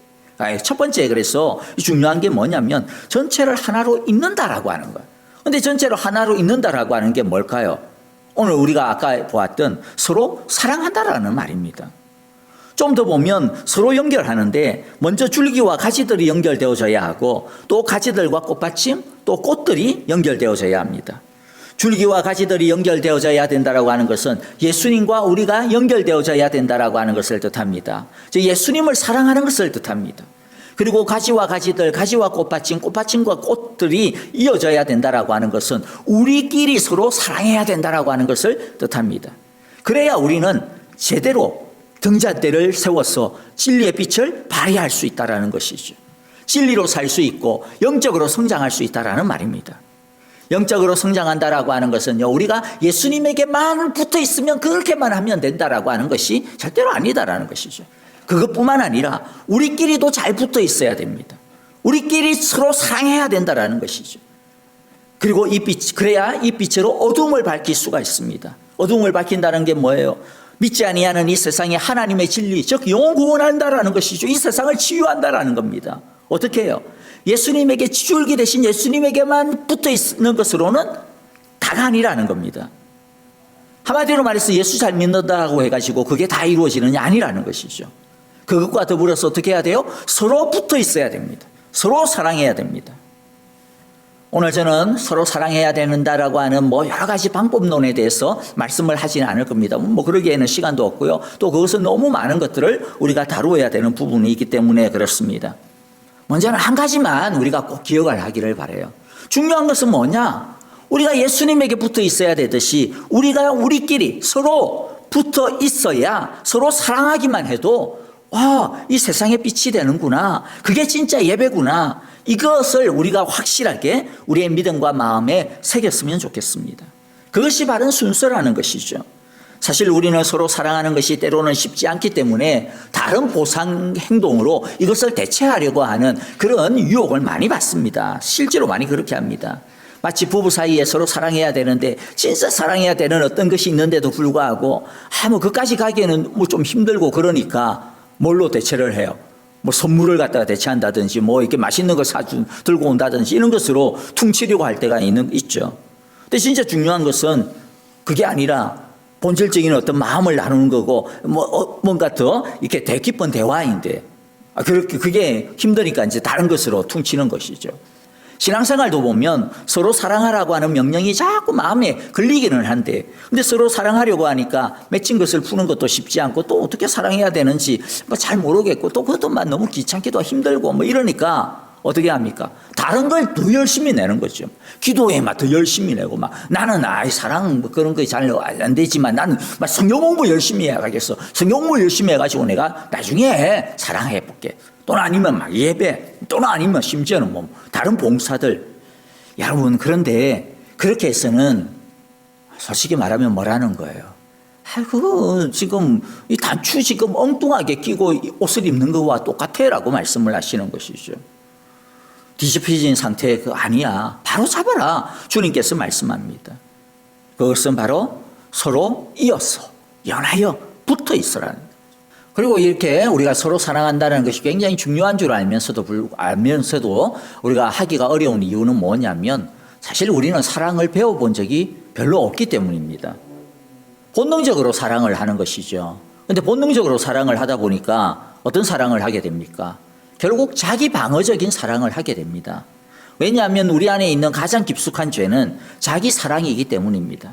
첫 번째 그래서 중요한 게 뭐냐면 전체를 하나로 있는다라고 하는 거예요. 근데 전체로 하나로 있는다라고 하는 게 뭘까요? 오늘 우리가 아까 보았던 서로 사랑한다라는 말입니다. 좀 더 보면 서로 연결하는데 먼저 줄기와 가지들이 연결되어져야 하고 또 가지들과 꽃받침 또 꽃들이 연결되어져야 합니다. 줄기와 가지들이 연결되어져야 된다라고 하는 것은 예수님과 우리가 연결되어져야 된다라고 하는 것을 뜻합니다. 즉 예수님을 사랑하는 것을 뜻합니다. 그리고 가지와 가지들, 가지와 꽃받침, 꽃받침과 꽃들이 이어져야 된다라고 하는 것은 우리끼리 서로 사랑해야 된다라고 하는 것을 뜻합니다. 그래야 우리는 제대로 등잔대를 세워서 진리의 빛을 발휘할 수 있다라는 것이죠. 진리로 살 수 있고 영적으로 성장할 수 있다라는 말입니다. 영적으로 성장한다라고 하는 것은요, 우리가 예수님에게만 붙어 있으면 그렇게만 하면 된다라고 하는 것이 절대로 아니다라는 것이죠. 그것뿐만 아니라 우리끼리도 잘 붙어 있어야 됩니다. 우리끼리 서로 사랑해야 된다라는 것이죠. 그리고 그래야 이 빛으로 어둠을 밝힐 수가 있습니다. 어둠을 밝힌다는 게 뭐예요? 믿지 아니하는 이 세상에 하나님의 진리, 즉 영혼 구원한다라는 것이죠. 이 세상을 치유한다라는 겁니다. 어떻게 해요? 예수님에게 줄기 대신 예수님에게만 붙어 있는 것으로는 다가 아니라는 겁니다. 한마디로 말해서 예수 잘 믿는다고 해가지고 그게 다 이루어지느냐 아니라는 것이죠. 그것과 더불어서 어떻게 해야 돼요? 서로 붙어 있어야 됩니다. 서로 사랑해야 됩니다. 오늘 저는 서로 사랑해야 된다라고 하는 여러 가지 방법론에 대해서 말씀을 하지는 않을 겁니다. 그러기에는 시간도 없고요. 또 그것은 너무 많은 것들을 우리가 다루어야 되는 부분이 있기 때문에 그렇습니다. 먼저는 한 가지만 우리가 꼭 기억을 하기를 바라요. 중요한 것은 뭐냐? 우리가 예수님에게 붙어 있어야 되듯이 우리가 우리끼리 서로 붙어 있어야 서로 사랑하기만 해도 이 세상에 빛이 되는구나. 그게 진짜 예배구나. 이것을 우리가 확실하게 우리의 믿음과 마음에 새겼으면 좋겠습니다. 그것이 바른 순서라는 것이죠. 사실 우리는 서로 사랑하는 것이 때로는 쉽지 않기 때문에 다른 보상 행동으로 이것을 대체하려고 하는 그런 유혹을 많이 받습니다. 실제로 많이 그렇게 합니다. 마치 부부 사이에 서로 사랑해야 되는데 진짜 사랑해야 되는 어떤 것이 있는데도 불구하고 그까지 가기에는 좀 힘들고 그러니까 뭘로 대체를 해요? 선물을 갖다가 대체한다든지 이렇게 맛있는 거 들고 온다든지 이런 것으로 퉁치려고 할 때가 있죠. 근데 진짜 중요한 것은 그게 아니라 본질적인 어떤 마음을 나누는 거고 뭔가 더 이렇게 깊은 대화인데 그게 힘드니까 이제 다른 것으로 퉁치는 것이죠. 신앙생활도 보면 서로 사랑하라고 하는 명령이 자꾸 마음에 걸리기는 한데 근데 서로 사랑하려고 하니까 맺힌 것을 푸는 것도 쉽지 않고 또 어떻게 사랑해야 되는지 잘 모르겠고 또 그것도 너무 귀찮기도 힘들고 이러니까 어떻게 합니까? 다른 걸 더 열심히 내는 거죠. 기도에 더 열심히 내고 나는 사랑 그런 거 잘 안 되지만 나는 성경 공부 열심히 해야겠어. 성경 공부 열심히 해가지고 내가 나중에 사랑해 볼게. 또는 아니면 예배, 또는 아니면 심지어는 다른 봉사들. 여러분, 그런데 그렇게 해서는 솔직히 말하면 뭐라는 거예요? 지금 이 단추 지금 엉뚱하게 끼고 옷을 입는 거와 똑같아라고 말씀을 하시는 것이죠. 뒤집혀진 상태 아니야. 바로 잡아라. 주님께서 말씀합니다. 그것은 바로 서로 이어서 연하여 붙어 있으라는 거예요. 그리고 이렇게 우리가 서로 사랑한다는 것이 굉장히 중요한 줄 알면서도 우리가 하기가 어려운 이유는 뭐냐면 사실 우리는 사랑을 배워본 적이 별로 없기 때문입니다. 본능적으로 사랑을 하는 것이죠. 그런데 본능적으로 사랑을 하다 보니까 어떤 사랑을 하게 됩니까? 결국 자기 방어적인 사랑을 하게 됩니다. 왜냐하면 우리 안에 있는 가장 깊숙한 죄는 자기 사랑이기 때문입니다.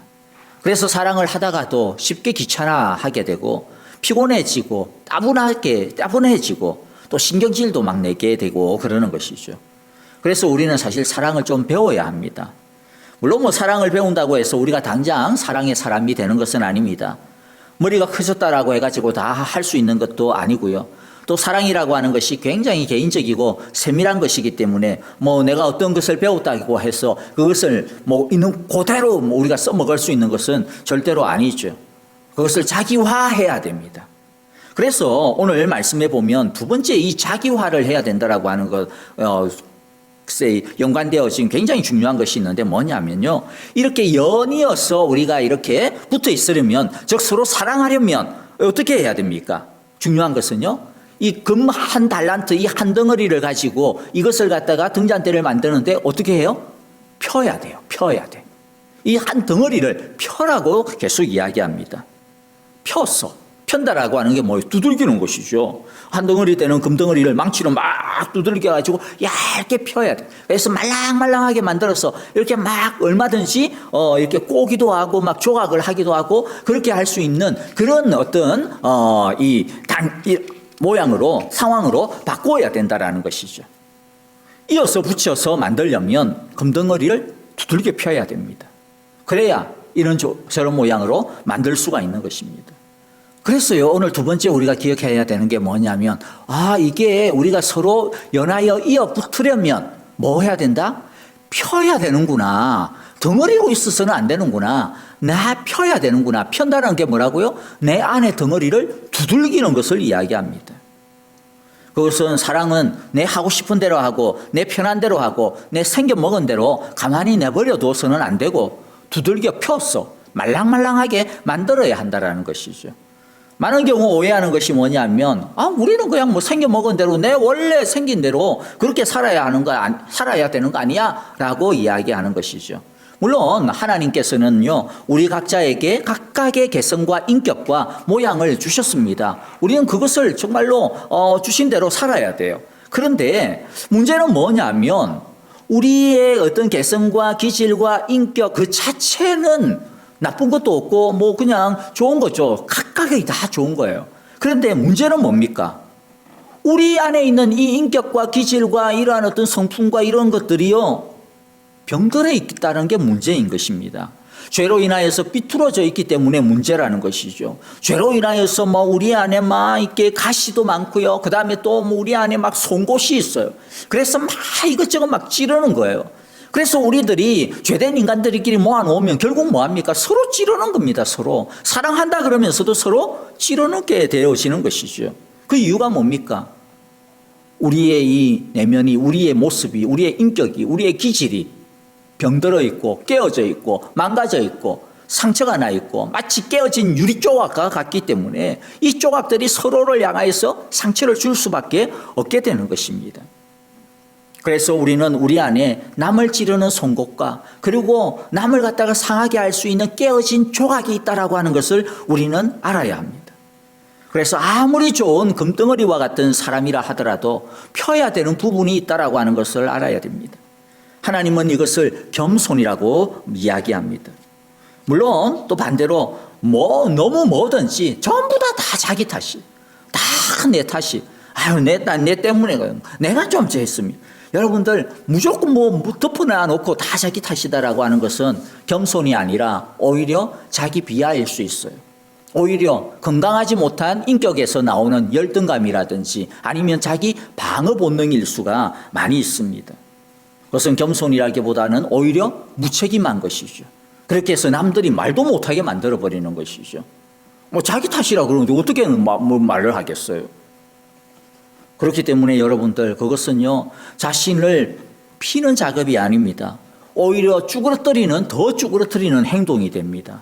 그래서 사랑을 하다가도 쉽게 귀찮아하게 되고 피곤해지고 따분해지고 또 신경질도 내게 되고 그러는 것이죠. 그래서 우리는 사실 사랑을 좀 배워야 합니다. 물론 사랑을 배운다고 해서 우리가 당장 사랑의 사람이 되는 것은 아닙니다. 머리가 커졌다라고 해가지고 다 할 수 있는 것도 아니고요. 또 사랑이라고 하는 것이 굉장히 개인적이고 세밀한 것이기 때문에 내가 어떤 것을 배웠다고 해서 그것을 있는 그대로 우리가 써먹을 수 있는 것은 절대로 아니죠. 그것을 자기화해야 됩니다. 그래서 오늘 말씀해 보면 두 번째 이 자기화를 해야 된다라고 하는 것, 연관되어 지금 굉장히 중요한 것이 있는데 뭐냐면요. 이렇게 연이어서 우리가 이렇게 붙어 있으려면, 즉 서로 사랑하려면 어떻게 해야 됩니까? 중요한 것은요. 이 금 한 달란트, 이 한 덩어리를 가지고 이것을 갖다가 등잔대를 만드는데 어떻게 해요? 펴야 돼요. 펴야 돼. 이 한 덩어리를 펴라고 계속 이야기합니다. 편다라고 하는 게 두들기는 것이죠. 한 덩어리 되는 금덩어리를 망치로 막 두들겨가지고 얇게 펴야 돼. 그래서 말랑말랑하게 만들어서 이렇게 얼마든지 이렇게 꼬기도 하고 조각을 하기도 하고 그렇게 할 수 있는 그런 어떤 이 모양으로 상황으로 바꿔야 된다라는 것이죠. 이어서 붙여서 만들려면 금덩어리를 두들겨 펴야 됩니다. 그래야 이런 저런 모양으로 만들 수가 있는 것입니다. 그래서요, 오늘 두 번째 우리가 기억해야 되는 게 뭐냐면, 이게 우리가 서로 연하여 이어 붙으려면 뭐 해야 된다? 펴야 되는구나. 덩어리로 있어서는 안 되는구나. 펴야 되는구나. 편다는 게 뭐라고요? 내 안에 덩어리를 두들기는 것을 이야기합니다. 그것은 사랑은 내 하고 싶은 대로 하고 내 편한 대로 하고 내 생겨 먹은 대로 가만히 내버려 둬서는 안 되고 두들겨 펴서 말랑말랑하게 만들어야 한다는 것이죠. 많은 경우 오해하는 것이 뭐냐면 우리는 그냥 생겨 먹은 대로 내 원래 생긴 대로 그렇게 살아야 되는 거 아니야? 라고 이야기하는 것이죠. 물론 하나님께서는요, 우리 각자에게 각각의 개성과 인격과 모양을 주셨습니다. 우리는 그것을 정말로 주신 대로 살아야 돼요. 그런데 문제는 뭐냐면 우리의 어떤 개성과 기질과 인격 그 자체는 나쁜 것도 없고 뭐 그냥 좋은 거죠. 각각이 다 좋은 거예요. 그런데 문제는 뭡니까? 우리 안에 있는 이 인격과 기질과 이러한 어떤 성품과 이런 것들이요, 병들어 있다는 게 문제인 것입니다. 죄로 인하여서 삐뚤어져 있기 때문에 문제라는 것이죠. 죄로 인하여서 뭐 우리 안에 막 이렇게 가시도 많고요. 그 다음에 또 뭐 우리 안에 막 송곳이 있어요. 그래서 막 이것저것 막 찌르는 거예요. 그래서 우리들이 죄된 인간들끼리 모아놓으면 결국 뭐합니까? 서로 찌르는 겁니다. 서로. 사랑한다 그러면서도 서로 찌르게 되어지는 것이죠. 그 이유가 뭡니까? 우리의 이 내면이, 우리의 모습이, 우리의 인격이, 우리의 기질이 병들어 있고 깨어져 있고 망가져 있고 상처가 나 있고 마치 깨어진 유리 조각과 같기 때문에 이 조각들이 서로를 향하여서 상처를 줄 수밖에 없게 되는 것입니다. 그래서 우리는 우리 안에 남을 찌르는 송곳과 그리고 남을 갖다가 상하게 할 수 있는 깨어진 조각이 있다라고 하는 것을 우리는 알아야 합니다. 그래서 아무리 좋은 금덩어리와 같은 사람이라 하더라도 펴야 되는 부분이 있다라고 하는 것을 알아야 됩니다. 하나님은 이것을 겸손이라고 이야기합니다. 물론 또 반대로 너무 뭐든지 전부 다 자기 탓이, 다 내 탓이, 내 때문에 내가 좀 죄했습니다. 여러분들 무조건 덮어놔 놓고 다 자기 탓이다라고 하는 것은 겸손이 아니라 오히려 자기 비하일 수 있어요. 오히려 건강하지 못한 인격에서 나오는 열등감이라든지 아니면 자기 방어 본능일 수가 많이 있습니다. 그것은 겸손이라기보다는 오히려 무책임한 것이죠. 그렇게 해서 남들이 말도 못하게 만들어버리는 것이죠. 자기 탓이라 그러는데 어떻게 말을 하겠어요? 그렇기 때문에 여러분들 그것은요, 자신을 피는 작업이 아닙니다. 오히려 더 쭈그러뜨리는 행동이 됩니다.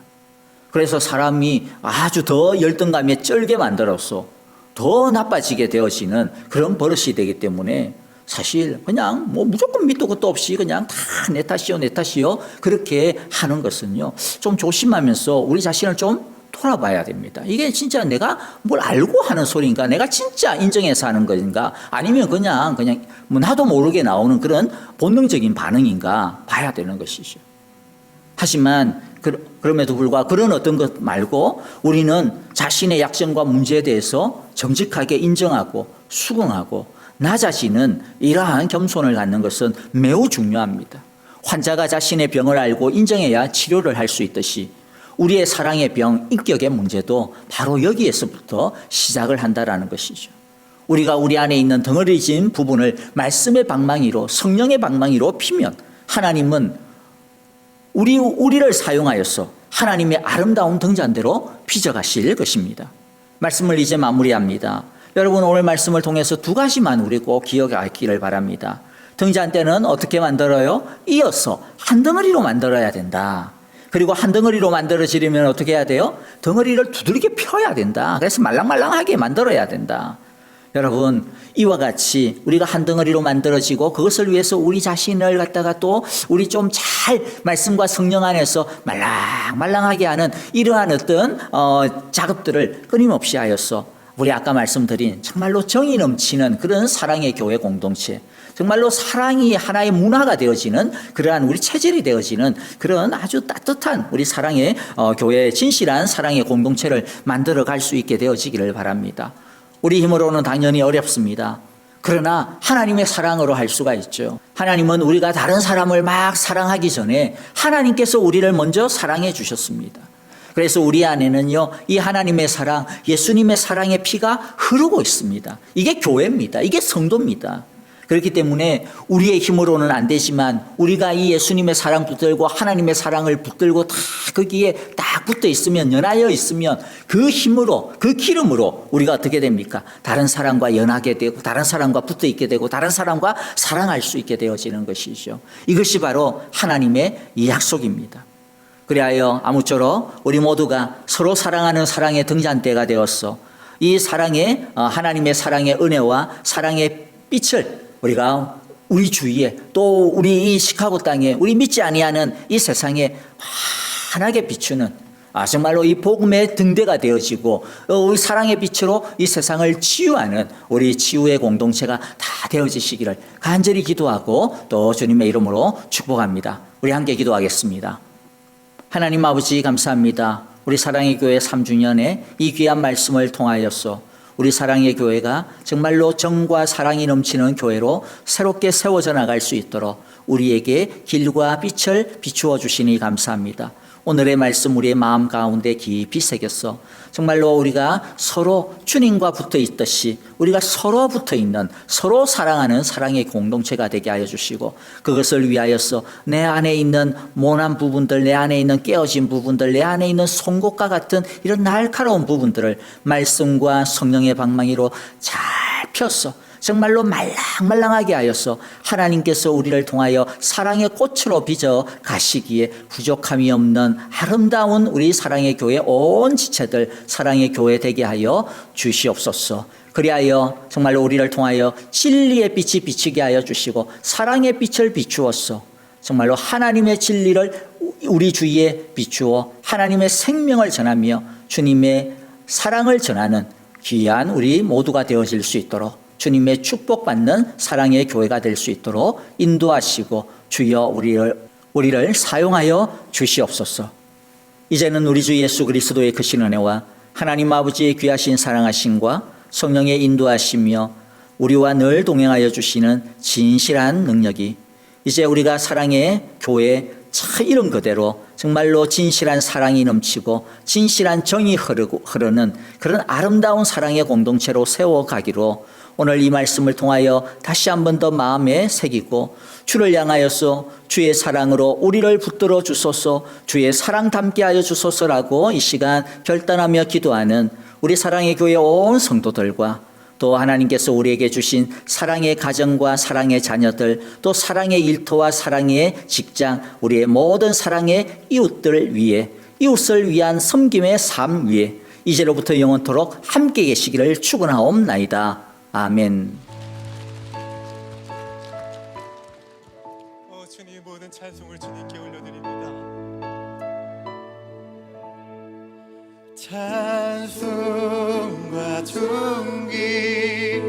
그래서 사람이 아주 더 열등감에 쩔게 만들어서 더 나빠지게 되어지는 그런 버릇이 되기 때문에 사실 그냥 무조건 밑도 끝도 없이 그냥 다 내 탓이요 그렇게 하는 것은요, 좀 조심하면서 우리 자신을 좀 돌아봐야 됩니다. 이게 진짜 내가 뭘 알고 하는 소리인가, 내가 진짜 인정해서 하는 것인가, 아니면 그냥 나도 모르게 나오는 그런 본능적인 반응인가 봐야 되는 것이죠. 하지만 그럼에도 불구하고 그런 어떤 것 말고 우리는 자신의 약점과 문제에 대해서 정직하게 인정하고 수긍하고 나 자신은 이러한 겸손을 갖는 것은 매우 중요합니다. 환자가 자신의 병을 알고 인정해야 치료를 할 수 있듯이 우리의 사랑의 병, 인격의 문제도 바로 여기에서부터 시작을 한다라는 것이죠. 우리가 우리 안에 있는 덩어리진 부분을 말씀의 방망이로, 성령의 방망이로 피면 하나님은 우리를 사용하여서 하나님의 아름다운 등잔대로 빚어가실 것입니다. 말씀을 이제 마무리합니다. 여러분, 오늘 말씀을 통해서 두 가지만 우리 꼭 기억하기를 바랍니다. 등잔대는 어떻게 만들어요? 이어서 한 덩어리로 만들어야 된다. 그리고 한 덩어리로 만들어지려면 어떻게 해야 돼요? 덩어리를 두들겨 펴야 된다. 그래서 말랑말랑하게 만들어야 된다. 여러분, 이와 같이 우리가 한 덩어리로 만들어지고 그것을 위해서 우리 자신을 갖다가 또 우리 좀 잘 말씀과 성령 안에서 말랑말랑하게 하는 이러한 어떤 작업들을 끊임없이 하여서 우리 아까 말씀드린 정말로 정이 넘치는 그런 사랑의 교회 공동체, 정말로 사랑이 하나의 문화가 되어지는 그러한 우리 체질이 되어지는 그런 아주 따뜻한 우리 사랑의 교회의 진실한 사랑의 공동체를 만들어 갈 수 있게 되어지기를 바랍니다. 우리 힘으로는 당연히 어렵습니다. 그러나 하나님의 사랑으로 할 수가 있죠. 하나님은 우리가 다른 사람을 막 사랑하기 전에 하나님께서 우리를 먼저 사랑해 주셨습니다. 그래서 우리 안에는요, 이 하나님의 사랑, 예수님의 사랑의 피가 흐르고 있습니다. 이게 교회입니다. 이게 성도입니다. 그렇기 때문에 우리의 힘으로는 안 되지만 우리가 이 예수님의 사랑 붙들고 하나님의 사랑을 붙들고 다 거기에 딱 붙어 있으면, 연하여 있으면 그 힘으로, 그 기름으로 우리가 어떻게 됩니까? 다른 사람과 연하게 되고 다른 사람과 붙어 있게 되고 다른 사람과 사랑할 수 있게 되어지는 것이죠. 이것이 바로 하나님의 이 약속입니다. 그리하여 아무쪼록 우리 모두가 서로 사랑하는 사랑의 등잔대가 되어서 이 사랑의 하나님의 사랑의 은혜와 사랑의 빛을 우리가 우리 주위에 또 우리 이 시카고 땅에 우리 믿지 아니하는 이 세상에 환하게 비추는 정말로 이 복음의 등대가 되어지고 우리 사랑의 빛으로 이 세상을 치유하는 우리 치유의 공동체가 다 되어지시기를 간절히 기도하고 또 주님의 이름으로 축복합니다. 우리 함께 기도하겠습니다. 하나님 아버지 감사합니다. 우리 사랑의 교회 3주년에 이 귀한 말씀을 통하여서 우리 사랑의 교회가 정말로 정과 사랑이 넘치는 교회로 새롭게 세워져 나갈 수 있도록 우리에게 길과 빛을 비추어 주시니 감사합니다. 오늘의 말씀 우리의 마음 가운데 깊이 새겼어 정말로 우리가 서로 주님과 붙어 있듯이 우리가 서로 붙어 있는 서로 사랑하는 사랑의 공동체가 되게 하여 주시고 그것을 위하여서 내 안에 있는 모난 부분들, 내 안에 있는 깨어진 부분들, 내 안에 있는 송곳과 같은 이런 날카로운 부분들을 말씀과 성령의 방망이로 잘 폈어 정말로 말랑말랑하게 하여서 하나님께서 우리를 통하여 사랑의 꽃으로 빚어 가시기에 부족함이 없는 아름다운 우리 사랑의 교회 온 지체들 사랑의 교회 되게 하여 주시옵소서. 그리하여 정말로 우리를 통하여 진리의 빛이 비치게 하여 주시고 사랑의 빛을 비추었어. 정말로 하나님의 진리를 우리 주위에 비추어 하나님의 생명을 전하며 주님의 사랑을 전하는 귀한 우리 모두가 되어질 수 있도록 주님의 축복받는 사랑의 교회가 될 수 있도록 인도하시고 주여 우리를 사용하여 주시옵소서. 이제는 우리 주 예수 그리스도의 크신 은혜와 하나님 아버지의 귀하신 사랑하심과 성령의 인도하시며 우리와 늘 동행하여 주시는 진실한 능력이 이제 우리가 사랑의 교회 이름 그대로 정말로 진실한 사랑이 넘치고 진실한 정이 흐르는 그런 아름다운 사랑의 공동체로 세워가기로 오늘 이 말씀을 통하여 다시 한 번 더 마음에 새기고 주를 향하여서 주의 사랑으로 우리를 붙들어 주소서 주의 사랑 담게 하여 주소서라고 이 시간 결단하며 기도하는 우리 사랑의 교회 온 성도들과 또 하나님께서 우리에게 주신 사랑의 가정과 사랑의 자녀들 또 사랑의 일터와 사랑의 직장 우리의 모든 사랑의 이웃들 위해 이웃을 위한 섬김의 삶 위에 이제로부터 영원토록 함께 계시기를 축원하옵나이다. 아멘. 주님 모든 찬송을 주님께 올려드립니다. 찬송과 존귀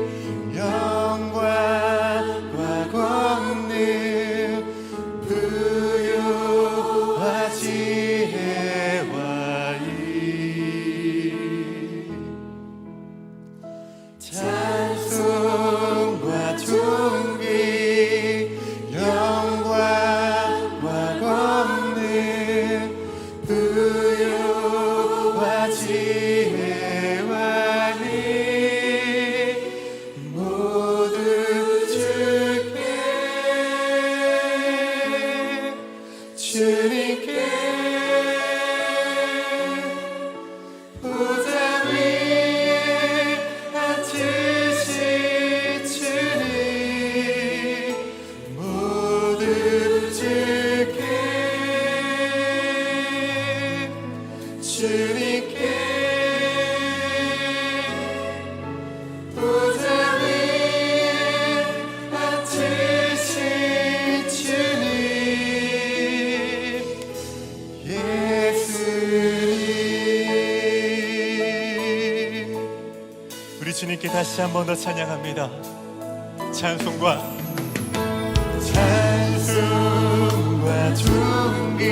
영광과 권능 부요와 지혜와 의 찬송과 존귀 영광과 권능 부요와 지혜와 의 모두 주께 주님께 보좌 위에 앉으신 주님 모두 주께 주님께 보좌 위에 앉으신 주님 예수님 우리 주님께 다시 한 번 더 찬양합니다. 찬송과 존귀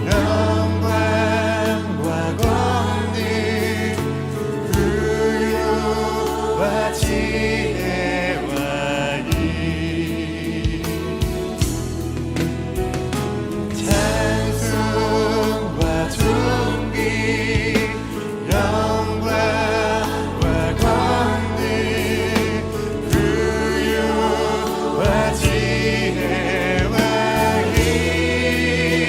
영광과 권능 부요와 지혜와 의 찬송과 존귀 영광과 권능 부요와 지혜와 의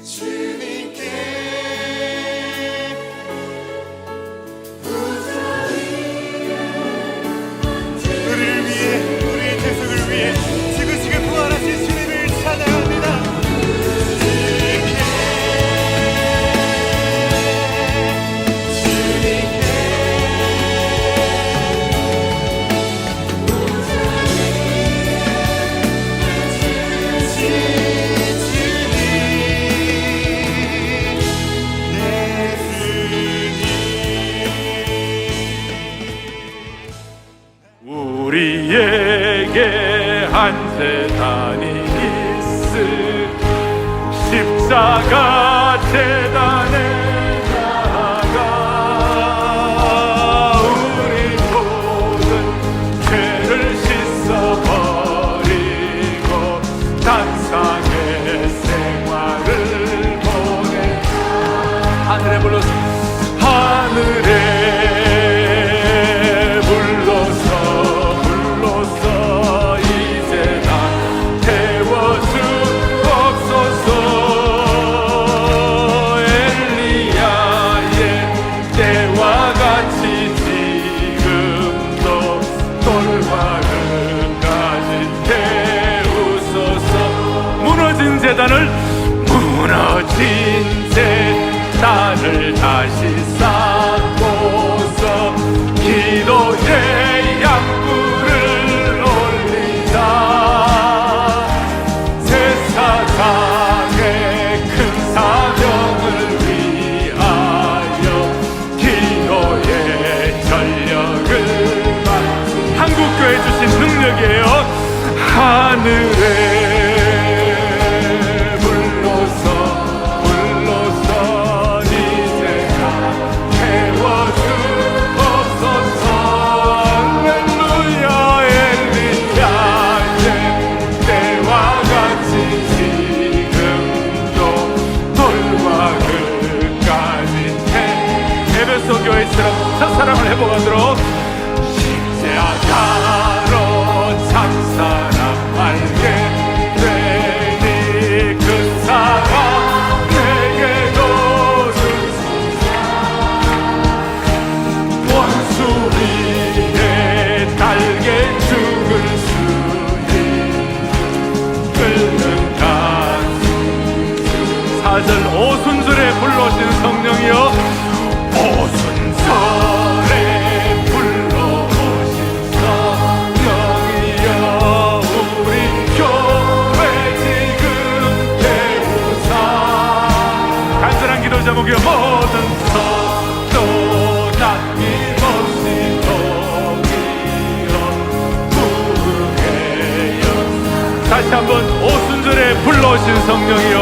주님께 우리를 위해, 우리의 대속을 위해 지구지구 부활하신 주님을 찬양합니다. 우리에게 한 재단이 있으 십자가 재단에 나아가 우리 모든 죄를 씻어버리고 단상의 생활을 보내 하늘에 불러서 하늘에 무너진 재단을 다시 쌓고서 기도의 양불을 올리자 새 사상의 큰 사명을 위하여 기도의 전력을 한국교회 주신 능력이에요. 하늘에 첫사랑을 회복하도록 십자가로 참사랑 알게 되니 그 사랑 내게도 주소서 원수 위에 달게 죽을 수있 끓는 가슴 사절 오순절에 불러오신 성령이여 오순절에 불러오신 성령이여 우리 교회 지금 깨우사 간절한 기도 제목이여 모든 성도 남김없이 동이여 부흥해요 다시 한번 오순절에 불러오신 성령이여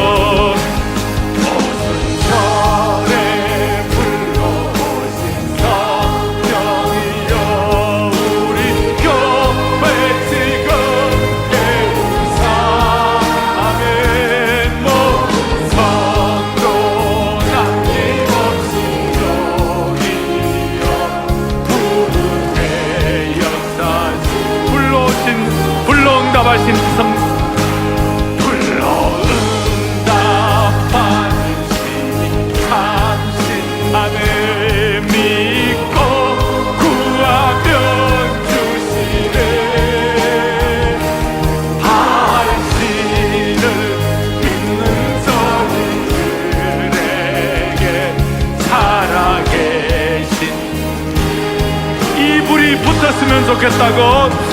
불러응답하신 성 불러응답하신 당신만을 믿고 구하면 주시네 당신을 믿는 저희들에게 살아계신 이 불이 붙었으면 좋겠다고